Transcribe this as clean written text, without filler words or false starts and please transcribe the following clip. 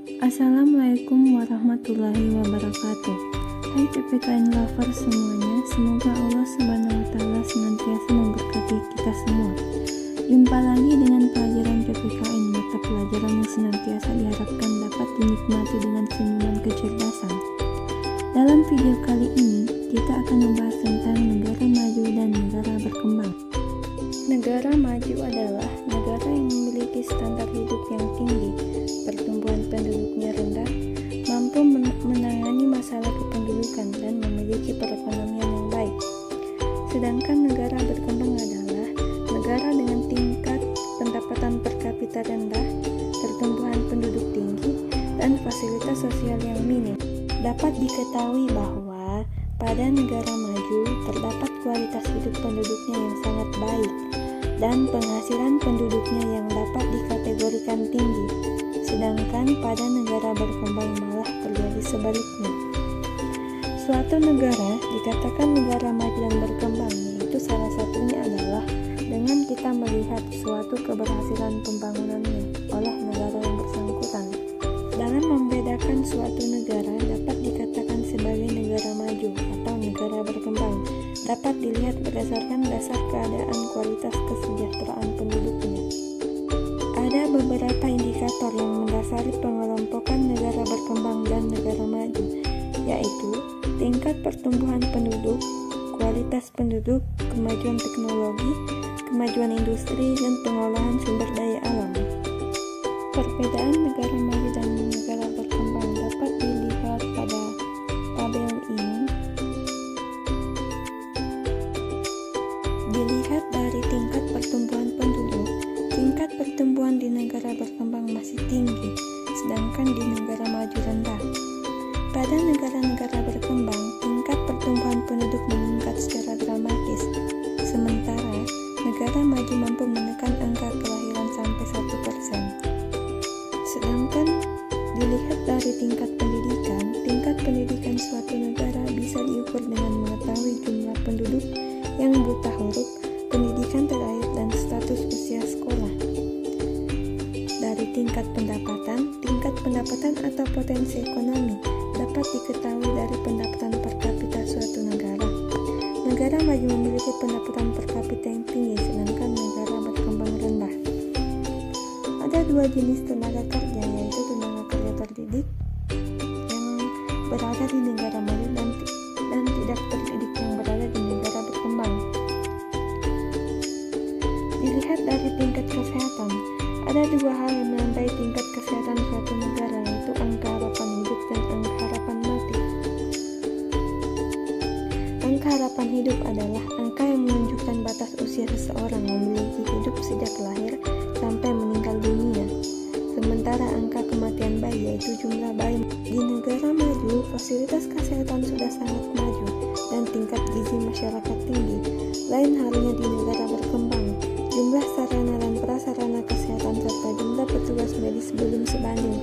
Assalamualaikum warahmatullahi wabarakatuh. Hai PPKN lover semuanya, semoga Allah Subhanahu wa Ta'ala senantiasa memberkati kita semua. Jumpa lagi dengan pelajaran PPKN, mata pelajaran yang senantiasa diharapkan dapat dinikmati dengan senyuman kecerdasan. Dalam video kali ini, kita akan membahas tentang negara maju dan negara berkembang. Negara maju adalah negara yang memiliki standar hidup yang tinggi, pertumbuhan penduduknya rendah, mampu menangani masalah kependudukan, dan memiliki perekonomian yang baik. Sedangkan negara berkembang adalah negara dengan tingkat pendapatan per kapita rendah, pertumbuhan penduduk tinggi, dan fasilitas sosial yang minim. Dapat diketahui bahwa pada negara maju terdapat kualitas hidup penduduknya yang sangat baik dan penghasilan penduduknya yang dapat dikategorikan tinggi. Sedangkan pada negara berkembang malah terjadi sebaliknya. Suatu negara dikatakan negara maju dan berkembang, yaitu salah satunya adalah dengan kita melihat suatu keberhasilan pembangunannya oleh negara yang bersangkutan. Dalam membedakan suatu negara dapat dikatakan sebagai negara maju atau negara berkembang dapat dilihat berdasarkan dasar keadaan kualitas kesejahteraan penduduknya. Ada beberapa indikator yang mendasari pengelompokan negara berkembang dan negara maju, yaitu tingkat pertumbuhan penduduk, kualitas penduduk, kemajuan teknologi, kemajuan industri, dan pengolahan sumber daya alam. Perbedaan negara maju dan negara berkembang dapat dilihat pada tabel ini. Dilihat dari tingkat pertumbuhan penduduk, tingkat pertumbuhan di negara berkembang masih tinggi, sedangkan di negara maju rendah. Pada negara-negara berkembang, tingkat pertumbuhan penduduk meningkat secara dramatis, sementara negara maju mampu menekan angka kelahiran sampai 1%. Sedangkan dilihat dari tingkat pendidikan suatu negara bisa diukur dengan mengetahui jumlah penduduk yang buta huruf, pendidikan terakhir, dan status usia sekolah. Dari tingkat pendapatan atau potensi ekonomi dapat diketahui dari pendapatan per kapita suatu negara. Negara maju memiliki pendapatan per kapita yang tinggi, sedangkan negara berkembang rendah. Ada dua jenis tenaga kerja, yaitu tenaga kerja terdidik yang berada di negara maju dan tidak terdidik yang berada di negara berkembang. Dilihat dari tingkat kesehatan, ada dua hal yang menandai tingkat kesehatan suatu negara, yaitu angka harapan hidup dan angka harapan mati. Angka harapan hidup adalah angka yang menunjukkan batas usia seseorang memiliki hidup sejak lahir sampai meninggal dunia. Sementara angka kematian bayi, yaitu jumlah bayi. Di negara maju, fasilitas kesehatan sudah sangat maju dan tingkat gizi masyarakat tinggi. Lain halnya di negara berkembang, jumlah sarana dan prasarana kesehatan serta jumlah petugas medis belum sebanding